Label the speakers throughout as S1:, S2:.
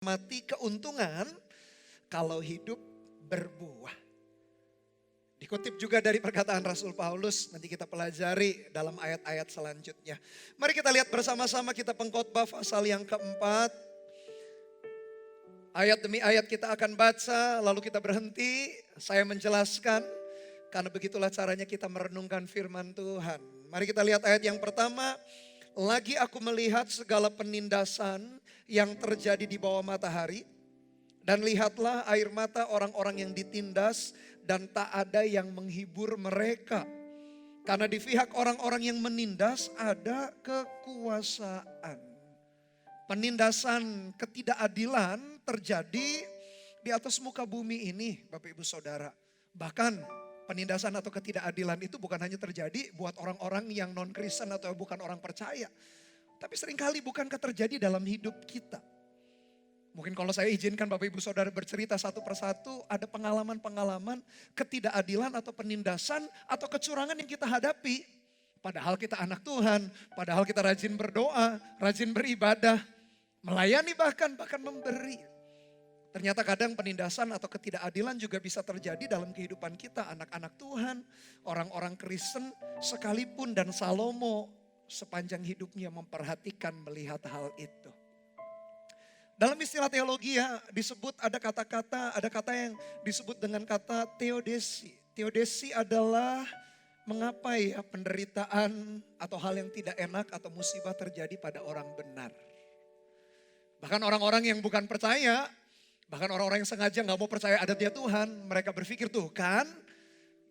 S1: mati keuntungan kalau hidup berbuah. Dikutip juga dari perkataan Rasul Paulus, nanti kita pelajari dalam ayat-ayat selanjutnya. Mari kita lihat bersama-sama kita Pengkhotbah pasal yang keempat. Ayat demi ayat kita akan baca, lalu kita berhenti, saya menjelaskan. Karena begitulah caranya kita merenungkan firman Tuhan. Mari kita lihat ayat yang pertama. Lagi aku melihat segala penindasan yang terjadi di bawah matahari. Dan lihatlah air mata orang-orang yang ditindas dan tak ada yang menghibur mereka. Karena di pihak orang-orang yang menindas ada kekuasaan. Penindasan ketidakadilan terjadi di atas muka bumi ini Bapak Ibu Saudara. Bahkan penindasan atau ketidakadilan itu bukan hanya terjadi buat orang-orang yang non-Kristen atau bukan orang percaya. Tapi seringkali bukankah terjadi dalam hidup kita. Mungkin kalau saya izinkan Bapak Ibu Saudara bercerita satu persatu, ada pengalaman-pengalaman ketidakadilan atau penindasan atau kecurangan yang kita hadapi. Padahal kita anak Tuhan, padahal kita rajin berdoa, rajin beribadah, melayani bahkan memberi. Ternyata kadang penindasan atau ketidakadilan juga bisa terjadi dalam kehidupan kita, anak-anak Tuhan, orang-orang Kristen sekalipun, dan Salomo sepanjang hidupnya memperhatikan melihat hal itu. Dalam istilah teologi ya disebut ada kata yang disebut dengan kata theodesi. Theodesi adalah mengapa ya penderitaan atau hal yang tidak enak atau musibah terjadi pada orang benar. Bahkan orang-orang yang bukan percaya, bahkan orang-orang yang sengaja gak mau percaya ada dia Tuhan, mereka berpikir tuh kan,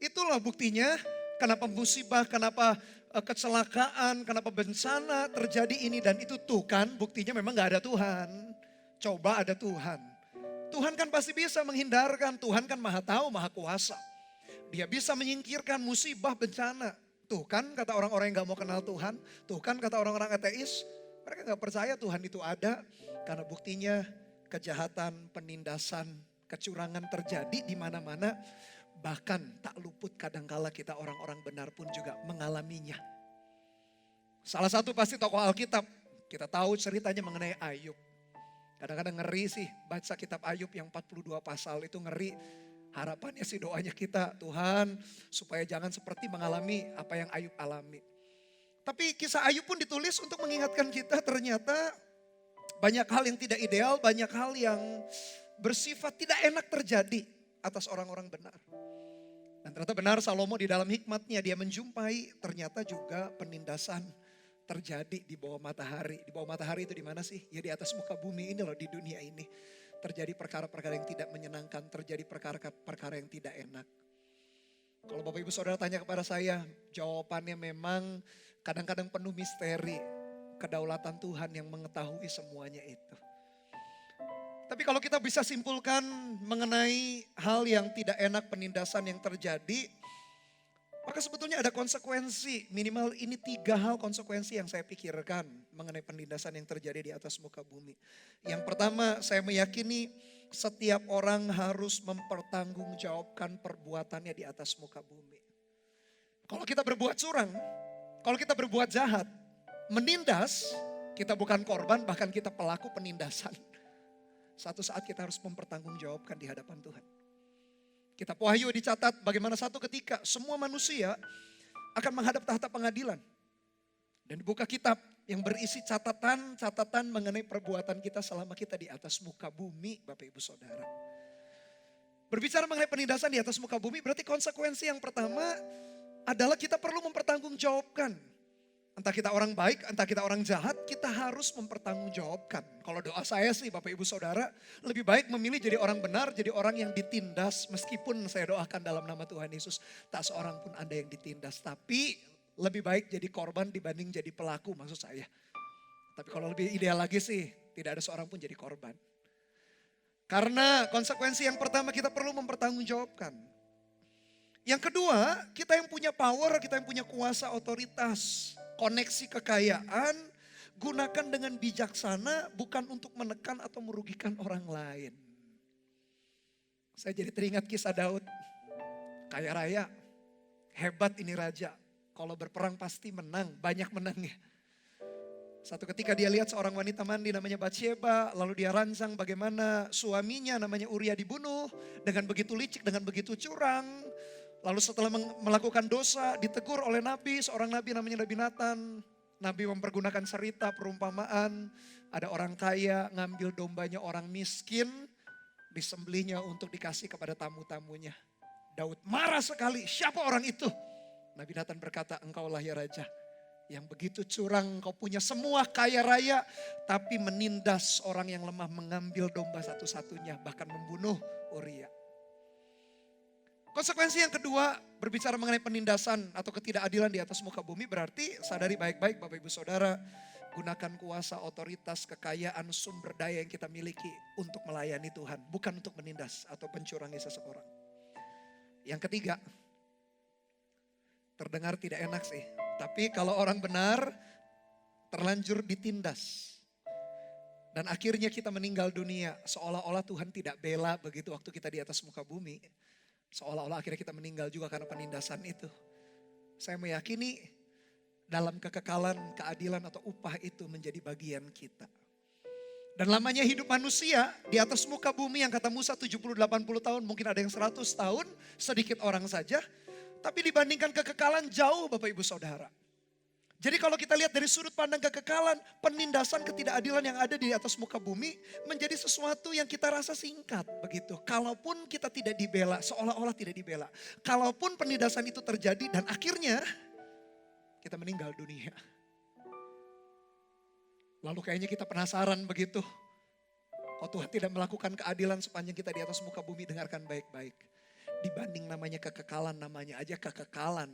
S1: itulah buktinya kenapa musibah, kenapa kecelakaan, kenapa bencana terjadi ini dan itu tuh kan buktinya memang gak ada Tuhan. Coba ada Tuhan. Tuhan kan pasti bisa menghindarkan, Tuhan kan maha tahu, maha kuasa. Dia bisa menyingkirkan musibah, bencana. Tuh kan kata orang-orang yang gak mau kenal Tuhan, tuh kan kata orang-orang ateis, mereka gak percaya Tuhan itu ada karena buktinya kejahatan, penindasan, kecurangan terjadi di mana-mana. Bahkan tak luput kadangkala kita orang-orang benar pun juga mengalaminya. Salah satu pasti tokoh Alkitab, kita tahu ceritanya mengenai Ayub. Kadang-kadang ngeri sih baca kitab Ayub yang 42 pasal itu ngeri. Harapannya sih doanya kita, Tuhan supaya jangan seperti mengalami apa yang Ayub alami. Tapi kisah Ayub pun ditulis untuk mengingatkan kita ternyata banyak hal yang tidak ideal, banyak hal yang bersifat tidak enak terjadi atas orang-orang benar. Dan ternyata benar Salomo di dalam hikmatnya dia menjumpai ternyata juga penindasan terjadi di bawah matahari. Di bawah matahari itu di mana sih? Ya di atas muka bumi ini loh, di dunia ini. Terjadi perkara-perkara yang tidak menyenangkan, terjadi perkara-perkara yang tidak enak. Kalau Bapak Ibu Saudara tanya kepada saya, jawabannya memang kadang-kadang penuh misteri. Kedaulatan Tuhan yang mengetahui semuanya itu. Tapi kalau kita bisa simpulkan mengenai hal yang tidak enak, penindasan yang terjadi, maka sebetulnya ada konsekuensi. Minimal ini 3 hal konsekuensi yang saya pikirkan mengenai penindasan yang terjadi di atas muka bumi. Yang pertama, saya meyakini setiap orang harus mempertanggungjawabkan perbuatannya di atas muka bumi. Kalau kita berbuat curang, kalau kita berbuat jahat, menindas, kita bukan korban, bahkan kita pelaku penindasan. Satu saat kita harus mempertanggungjawabkan di hadapan Tuhan. Kitab Wahyu dicatat bagaimana satu ketika semua manusia akan menghadap tahta pengadilan. Dan dibuka kitab yang berisi catatan-catatan mengenai perbuatan kita selama kita di atas muka bumi, Bapak Ibu Saudara. Berbicara mengenai penindasan di atas muka bumi berarti konsekuensi yang pertama adalah kita perlu mempertanggungjawabkan. Entah kita orang baik, entah kita orang jahat, kita harus mempertanggungjawabkan. Kalau doa saya sih Bapak Ibu Saudara, lebih baik memilih jadi orang benar, jadi orang yang ditindas. Meskipun saya doakan dalam nama Tuhan Yesus, tak seorang pun ada yang ditindas. Tapi lebih baik jadi korban dibanding jadi pelaku maksud saya. Tapi kalau lebih ideal lagi sih, tidak ada seorang pun jadi korban. Karena konsekuensi yang pertama kita perlu mempertanggungjawabkan. Yang kedua, kita yang punya power, kita yang punya kuasa, otoritas, koneksi kekayaan, gunakan dengan bijaksana bukan untuk menekan atau merugikan orang lain. Saya jadi teringat kisah Daud, kaya raya, hebat ini raja. Kalau berperang pasti menang, banyak menangnya. Satu ketika dia lihat seorang wanita mandi namanya Batsheba, lalu dia rancang bagaimana suaminya namanya Uria dibunuh dengan begitu licik, dengan begitu curang. Lalu setelah melakukan dosa ditegur oleh nabi, seorang nabi namanya Nabi Nathan. Nabi mempergunakan cerita perumpamaan, ada orang kaya ngambil dombanya orang miskin, disembelihnya untuk dikasih kepada tamu-tamunya. Daud marah sekali, siapa orang itu? Nabi Nathan berkata, engkaulah ya raja. Yang begitu curang, kau punya semua kaya raya, tapi menindas orang yang lemah, mengambil domba satu-satunya, bahkan membunuh Uria. Konsekuensi yang kedua, berbicara mengenai penindasan atau ketidakadilan di atas muka bumi, berarti sadari baik-baik Bapak Ibu Saudara, gunakan kuasa, otoritas, kekayaan, sumber daya yang kita miliki untuk melayani Tuhan, bukan untuk menindas atau mencurangi seseorang. Yang ketiga, terdengar tidak enak sih, tapi kalau orang benar terlanjur ditindas. Dan akhirnya kita meninggal dunia, seolah-olah Tuhan tidak bela begitu waktu kita di atas muka bumi. Seolah-olah akhirnya kita meninggal juga karena penindasan itu. Saya meyakini dalam kekekalan, keadilan atau upah itu menjadi bagian kita. Dan lamanya hidup manusia di atas muka bumi yang kata Musa 70-80 tahun, mungkin ada yang 100 tahun, sedikit orang saja. Tapi dibandingkan kekekalan jauh Bapak Ibu Saudara. Jadi kalau kita lihat dari sudut pandang kekekalan, penindasan ketidakadilan yang ada di atas muka bumi menjadi sesuatu yang kita rasa singkat begitu. Kalaupun kita tidak dibela, seolah-olah tidak dibela. Kalaupun penindasan itu terjadi dan akhirnya kita meninggal dunia. Lalu kayaknya kita penasaran begitu. Oh Tuhan tidak melakukan keadilan sepanjang kita di atas muka bumi, dengarkan baik-baik. Dibanding namanya kekekalan, namanya aja kekekalan.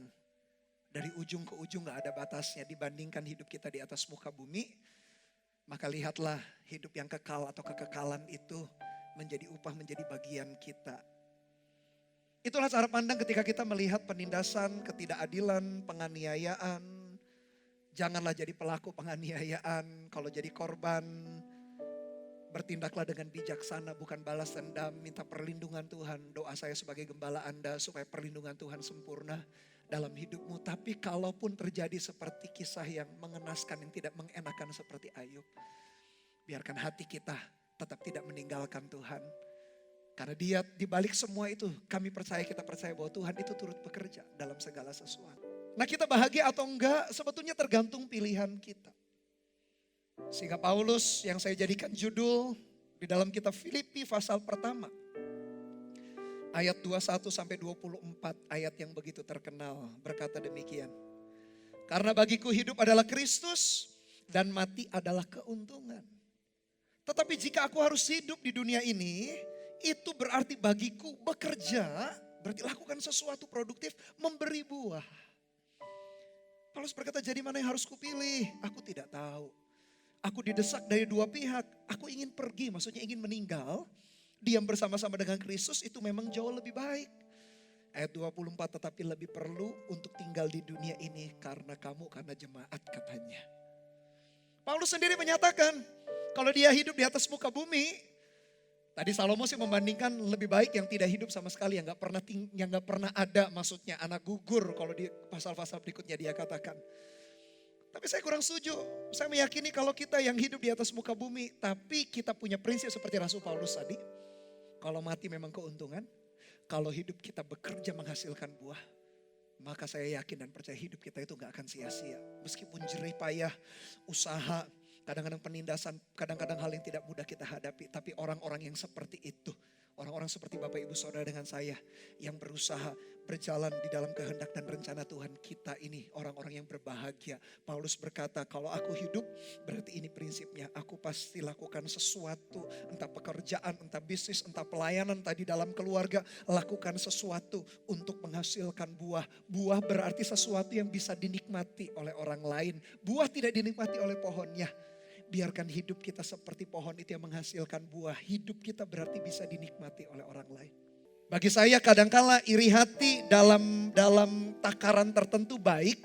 S1: Dari ujung ke ujung gak ada batasnya dibandingkan hidup kita di atas muka bumi. Maka lihatlah hidup yang kekal atau kekekalan itu menjadi upah, menjadi bagian kita. Itulah cara pandang ketika kita melihat penindasan, ketidakadilan, penganiayaan. Janganlah jadi pelaku penganiayaan, kalau jadi korban bertindaklah dengan bijaksana, bukan balas dendam, minta perlindungan Tuhan. Doa saya sebagai gembala Anda supaya perlindungan Tuhan sempurna dalam hidupmu. Tapi kalaupun terjadi seperti kisah yang mengenaskan, yang tidak mengenakan seperti Ayub, biarkan hati kita tetap tidak meninggalkan Tuhan. Karena dia di balik semua itu, kita percaya bahwa Tuhan itu turut bekerja dalam segala sesuatu. Nah, kita bahagia atau enggak sebetulnya tergantung pilihan kita. Sehingga Paulus yang saya jadikan judul di dalam kitab Filipi pasal pertama, ayat 21 sampai 24, ayat yang begitu terkenal, berkata demikian. Karena bagiku hidup adalah Kristus dan mati adalah keuntungan. Tetapi jika aku harus hidup di dunia ini, itu berarti bagiku bekerja, berarti lakukan sesuatu produktif, memberi buah. Paulus berkata, jadi mana yang harus kupilih? Aku tidak tahu. Aku didesak dari dua pihak. Aku ingin pergi, maksudnya ingin meninggal. Diam bersama-sama dengan Kristus itu memang jauh lebih baik. Ayat 24, tetapi lebih perlu untuk tinggal di dunia ini karena kamu, karena jemaat katanya. Paulus sendiri menyatakan, kalau dia hidup di atas muka bumi, tadi Salomo sih membandingkan lebih baik yang tidak hidup sama sekali, yang gak pernah ada, maksudnya anak gugur kalau di pasal-pasal berikutnya dia katakan. Tapi saya kurang setuju. Saya meyakini kalau kita yang hidup di atas muka bumi, tapi kita punya prinsip seperti Rasul Paulus tadi. Kalau mati memang keuntungan, kalau hidup kita bekerja menghasilkan buah, maka saya yakin dan percaya hidup kita itu gak akan sia-sia. Meskipun jerih payah, usaha, kadang-kadang penindasan, kadang-kadang hal yang tidak mudah kita hadapi. Tapi orang-orang yang seperti itu, orang-orang seperti Bapak Ibu Saudara dengan saya, yang berusaha berjalan di dalam kehendak dan rencana Tuhan, kita ini orang-orang yang berbahagia. Paulus berkata, kalau aku hidup berarti ini prinsipnya. Aku pasti lakukan sesuatu, entah pekerjaan, entah bisnis, entah pelayanan, tadi dalam keluarga. Lakukan sesuatu untuk menghasilkan buah. Buah berarti sesuatu yang bisa dinikmati oleh orang lain. Buah tidak dinikmati oleh pohonnya. Biarkan hidup kita seperti pohon itu yang menghasilkan buah. Hidup kita berarti bisa dinikmati oleh orang lain. Bagi saya kadangkala iri hati dalam takaran tertentu baik.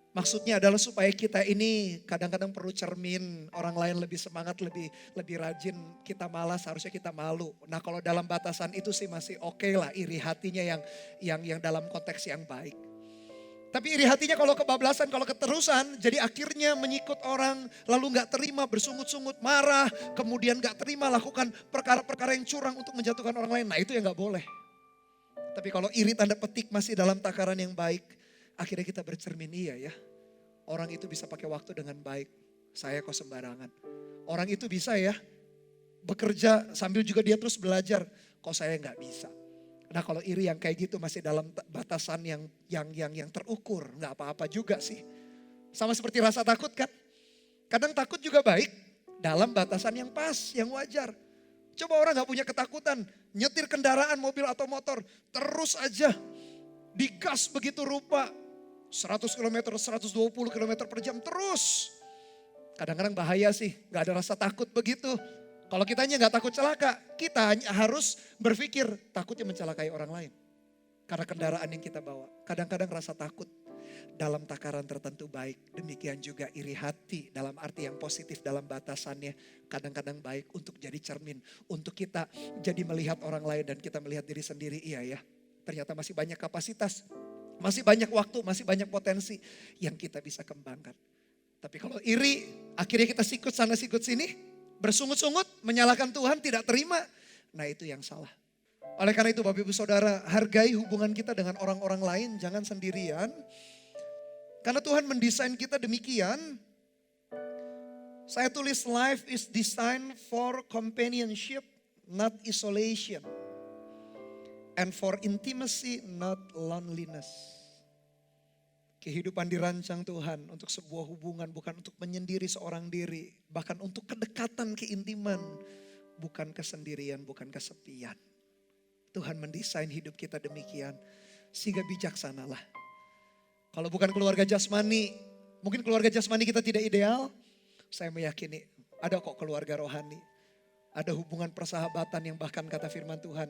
S1: Maksudnya adalah supaya kita ini kadang-kadang perlu cermin. Orang lain lebih semangat, lebih rajin. Kita malas, harusnya kita malu. Nah kalau dalam batasan itu sih masih oke lah iri hatinya yang dalam konteks yang baik. Tapi iri hatinya kalau kebablasan, kalau keterusan, jadi akhirnya menyikut orang, lalu gak terima, bersungut-sungut, marah, kemudian gak terima lakukan perkara-perkara yang curang untuk menjatuhkan orang lain. Nah itu yang gak boleh. Tapi kalau iri tanda petik masih dalam takaran yang baik, akhirnya kita bercermin, iya ya. Orang itu bisa pakai waktu dengan baik, saya kok sembarangan. Orang itu bisa ya, bekerja sambil juga dia terus belajar, kok saya gak bisa. Nah kalau iri yang kayak gitu masih dalam batasan yang terukur, nggak apa-apa juga sih. Sama seperti rasa takut kan. Kadang takut juga baik dalam batasan yang pas, yang wajar. Coba orang nggak punya ketakutan, nyetir kendaraan mobil atau motor, terus aja digas begitu rupa. 100 km, 120 km per jam terus. Kadang-kadang bahaya sih, nggak ada rasa takut begitu. Kalau kitanya nggak takut celaka, kita harus berpikir takutnya mencelakai orang lain. Karena kendaraan yang kita bawa. Kadang-kadang rasa takut dalam takaran tertentu baik. Demikian juga iri hati dalam arti yang positif dalam batasannya. Kadang-kadang baik untuk jadi cermin. Untuk kita jadi melihat orang lain dan kita melihat diri sendiri. Iya ya, ternyata masih banyak kapasitas. Masih banyak waktu, masih banyak potensi yang kita bisa kembangkan. Tapi kalau iri, akhirnya kita sikut sana sikut sini. Bersungut-sungut, menyalahkan Tuhan, tidak terima. Nah itu yang salah. Oleh karena itu Bapak Ibu Saudara, hargai hubungan kita dengan orang-orang lain, jangan sendirian. Karena Tuhan mendesain kita demikian. Saya tulis life is designed for companionship, not isolation. And for intimacy, not loneliness. Kehidupan dirancang Tuhan untuk sebuah hubungan, bukan untuk menyendiri seorang diri. Bahkan untuk kedekatan, keintiman. Bukan kesendirian, bukan kesepian. Tuhan mendesain hidup kita demikian. Sehingga bijaksanalah. Kalau bukan keluarga jasmani, mungkin keluarga jasmani kita tidak ideal. Saya meyakini ada kok keluarga rohani. Ada hubungan persahabatan yang bahkan kata firman Tuhan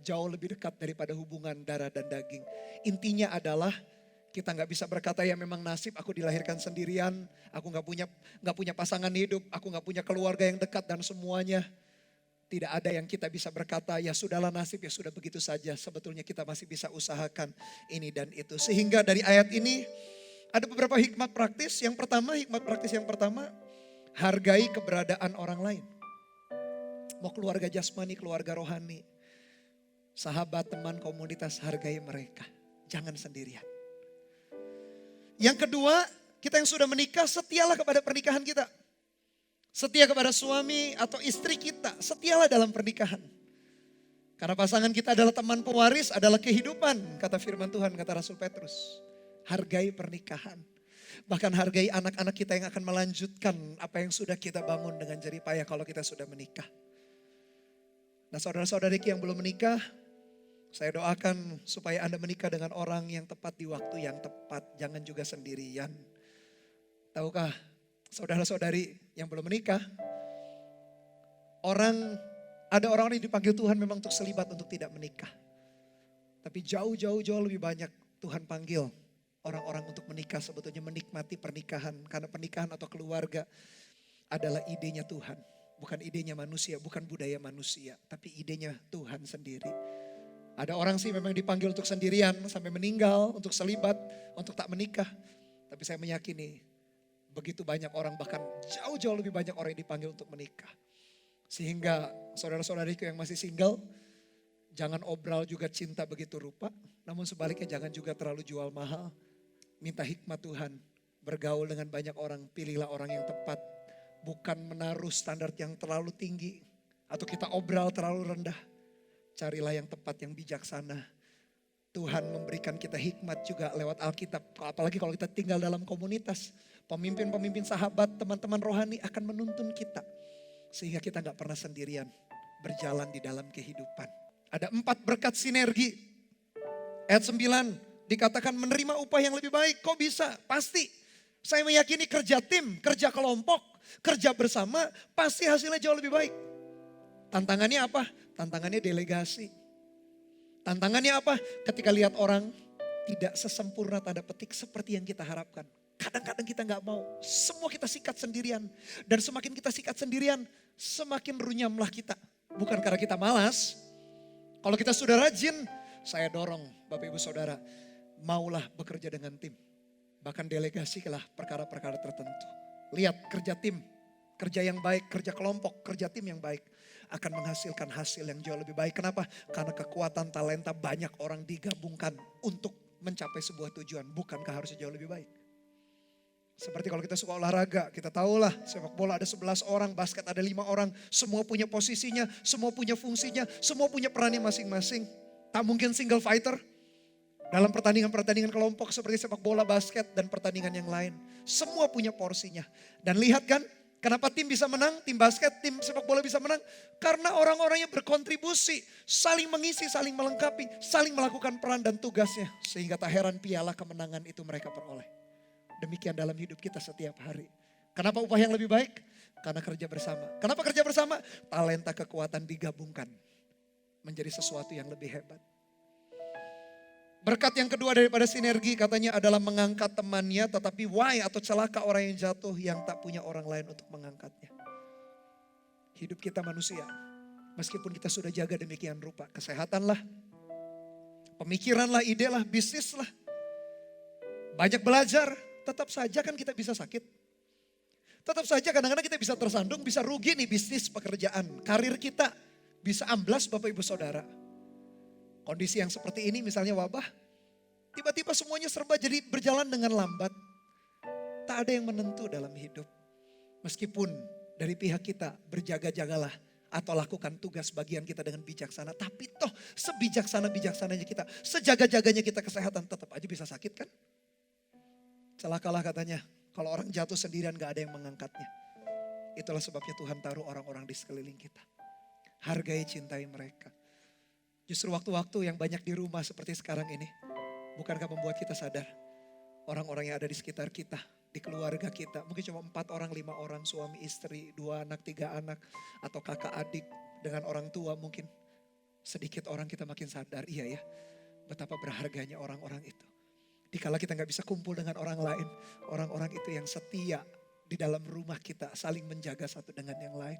S1: jauh lebih dekat daripada hubungan darah dan daging. Intinya adalah kita nggak bisa berkata ya memang nasib aku dilahirkan sendirian, aku nggak punya pasangan hidup, aku nggak punya keluarga yang dekat dan semuanya. Tidak ada yang kita bisa berkata ya sudahlah nasib ya sudah begitu saja. Sebetulnya kita masih bisa usahakan ini dan itu. Sehingga dari ayat ini ada beberapa hikmat praktis. Hikmat praktis yang pertama, hargai keberadaan orang lain. Mau keluarga jasmani, keluarga rohani, sahabat, teman, komunitas, hargai mereka. Jangan sendirian. Yang kedua, kita yang sudah menikah, setialah kepada pernikahan kita. Setia kepada suami atau istri kita, setialah dalam pernikahan. Karena pasangan kita adalah teman pewaris, adalah kehidupan, kata firman Tuhan, kata Rasul Petrus. Hargai pernikahan. Bahkan hargai anak-anak kita yang akan melanjutkan apa yang sudah kita bangun dengan jerih payah kalau kita sudah menikah. Nah saudara-saudariku yang belum menikah, saya doakan supaya Anda menikah dengan orang yang tepat di waktu yang tepat. Jangan juga sendirian. Tahukah saudara-saudari yang belum menikah, ada orang yang dipanggil Tuhan memang untuk selibat untuk tidak menikah. Tapi jauh lebih banyak Tuhan panggil orang-orang untuk menikah, sebetulnya menikmati pernikahan. Karena pernikahan atau keluarga adalah idenya Tuhan. Bukan idenya manusia, bukan budaya manusia. Tapi idenya Tuhan sendiri. Ada orang sih memang dipanggil untuk sendirian sampai meninggal, untuk selibat, untuk tak menikah. Tapi saya meyakini begitu banyak orang, bahkan jauh lebih banyak orang yang dipanggil untuk menikah. Sehingga saudara-saudariku yang masih single, jangan obral juga cinta begitu rupa. Namun sebaliknya jangan juga terlalu jual mahal. Minta hikmat Tuhan, bergaul dengan banyak orang, pilihlah orang yang tepat. Bukan menaruh standar yang terlalu tinggi atau kita obral terlalu rendah. Carilah yang tepat, yang bijaksana. Tuhan memberikan kita hikmat juga lewat Alkitab. Apalagi kalau kita tinggal dalam komunitas. Pemimpin-pemimpin sahabat, teman-teman rohani akan menuntun kita. Sehingga kita gak pernah sendirian berjalan di dalam kehidupan. Ada 4 berkat sinergi. Ayat 9 dikatakan menerima upah yang lebih baik. Kok bisa? Pasti. Saya meyakini kerja tim, kerja kelompok, kerja bersama pasti hasilnya jauh lebih baik. Tantangannya apa? Tantangannya delegasi. Tantangannya apa? Ketika lihat orang tidak sesempurna tanda petik seperti yang kita harapkan. Kadang-kadang kita gak mau. Semua kita sikat sendirian. Dan semakin kita sikat sendirian, semakin runyamlah kita. Bukan karena kita malas. Kalau kita sudah rajin, saya dorong Bapak Ibu Saudara. Maulah bekerja dengan tim. Bahkan delegasilah perkara-perkara tertentu. Lihat kerja tim, kerja yang baik, kerja kelompok, kerja tim yang baik akan menghasilkan hasil yang jauh lebih baik. Kenapa? Karena kekuatan talenta banyak orang digabungkan untuk mencapai sebuah tujuan. Bukankah harusnya jauh lebih baik? Seperti kalau kita suka olahraga, kita tahulah sepak bola ada 11 orang, basket ada 5 orang. Semua punya posisinya, semua punya fungsinya, semua punya perannya masing-masing. Tak mungkin single fighter. Dalam pertandingan-pertandingan kelompok seperti sepak bola, basket, dan pertandingan yang lain. Semua punya porsinya. Dan lihat kan, kenapa tim bisa menang, tim basket, tim sepak bola bisa menang? Karena orang-orangnya berkontribusi, saling mengisi, saling melengkapi, saling melakukan peran dan tugasnya. Sehingga tak heran piala kemenangan itu mereka peroleh. Demikian dalam hidup kita setiap hari. Kenapa upah yang lebih baik? Karena kerja bersama. Kenapa kerja bersama? Talenta kekuatan digabungkan menjadi sesuatu yang lebih hebat. Berkat yang kedua daripada sinergi katanya adalah mengangkat temannya, tetapi why atau celaka orang yang jatuh yang tak punya orang lain untuk mengangkatnya. Hidup kita manusia, meskipun kita sudah jaga demikian rupa, kesehatan lah, pemikiran lah, ide lah, bisnis lah, banyak belajar, tetap saja kan kita bisa sakit. Tetap saja kadang-kadang kita bisa tersandung, bisa rugi nih bisnis, pekerjaan, karir kita bisa amblas Bapak Ibu Saudara. Kondisi yang seperti ini misalnya wabah, tiba-tiba semuanya serba jadi berjalan dengan lambat. Tak ada yang menentu dalam hidup. Meskipun dari pihak kita berjaga-jagalah atau lakukan tugas bagian kita dengan bijaksana. Tapi toh sebijaksana-bijaksananya kita, sejaga-jaganya kita kesehatan tetap aja bisa sakit kan. Celakalah katanya kalau orang jatuh sendirian gak ada yang mengangkatnya. Itulah sebabnya Tuhan taruh orang-orang di sekeliling kita. Hargai, cintai mereka. Justru waktu-waktu yang banyak di rumah seperti sekarang ini, bukankah membuat kita sadar orang-orang yang ada di sekitar kita, di keluarga kita, mungkin cuma 4 orang, 5 orang, suami, istri, 2 anak, 3 anak, atau kakak adik dengan orang tua mungkin. Sedikit orang kita makin sadar, iya ya, betapa berharganya orang-orang itu. Dikala kita gak bisa kumpul dengan orang lain, orang-orang itu yang setia di dalam rumah kita, saling menjaga satu dengan yang lain.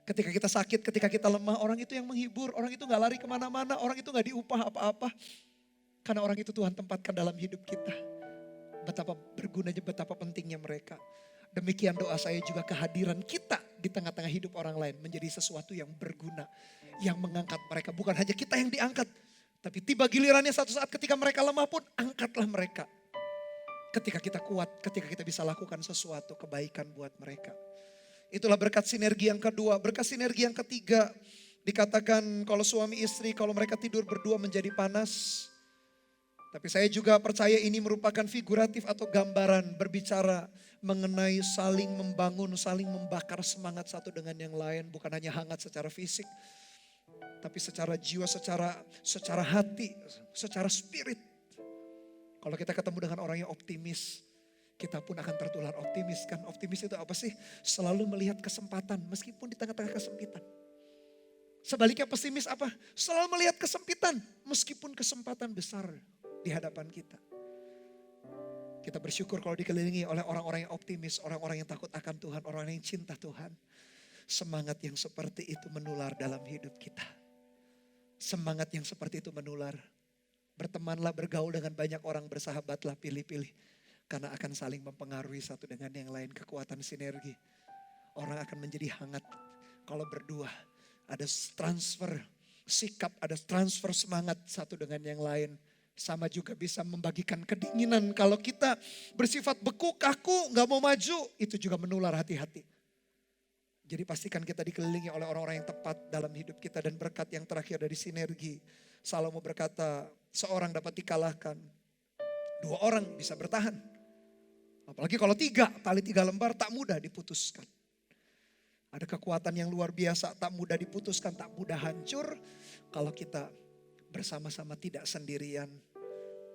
S1: Ketika kita sakit, ketika kita lemah, orang itu yang menghibur. Orang itu gak lari kemana-mana, orang itu gak diupah apa-apa. Karena orang itu Tuhan tempatkan dalam hidup kita. Betapa bergunanya, betapa pentingnya mereka. Demikian doa saya juga kehadiran kita di tengah-tengah hidup orang lain menjadi sesuatu yang berguna. Yang mengangkat mereka, bukan hanya kita yang diangkat. Tapi tiba gilirannya satu saat ketika mereka lemah pun, angkatlah mereka. Ketika kita kuat, ketika kita bisa lakukan sesuatu kebaikan buat mereka. Itulah berkat sinergi yang kedua. Berkat sinergi yang ketiga, dikatakan kalau suami istri, kalau mereka tidur berdua menjadi panas. Tapi saya juga percaya ini merupakan figuratif atau gambaran berbicara mengenai saling membangun, saling membakar semangat satu dengan yang lain. Bukan hanya hangat secara fisik, tapi secara jiwa, secara hati, secara spirit. Kalau kita ketemu dengan orang yang optimis, kita pun akan tertular optimis kan. Optimis itu apa sih? Selalu melihat kesempatan meskipun di tengah-tengah kesempitan. Sebaliknya pesimis apa? Selalu melihat kesempitan meskipun kesempatan besar di hadapan kita. Kita bersyukur kalau dikelilingi oleh orang-orang yang optimis, orang-orang yang takut akan Tuhan, orang-orang yang cinta Tuhan. Semangat yang seperti itu menular dalam hidup kita. Semangat yang seperti itu menular. Bertemanlah, bergaul dengan banyak orang, bersahabatlah, pilih-pilih. Karena akan saling mempengaruhi satu dengan yang lain, kekuatan sinergi. Orang akan menjadi hangat kalau berdua. Ada transfer sikap, ada transfer semangat satu dengan yang lain. Sama juga bisa membagikan kedinginan. Kalau kita bersifat beku, kaku, gak mau maju, itu juga menular, hati-hati. Jadi pastikan kita dikelilingi oleh orang-orang yang tepat dalam hidup kita. Dan berkat yang terakhir dari sinergi. Salomo berkata, seorang dapat dikalahkan, 2 orang bisa bertahan. Apalagi kalau 3, tali 3 lembar tak mudah diputuskan. Ada kekuatan yang luar biasa, tak mudah diputuskan, tak mudah hancur. Kalau kita bersama-sama tidak sendirian.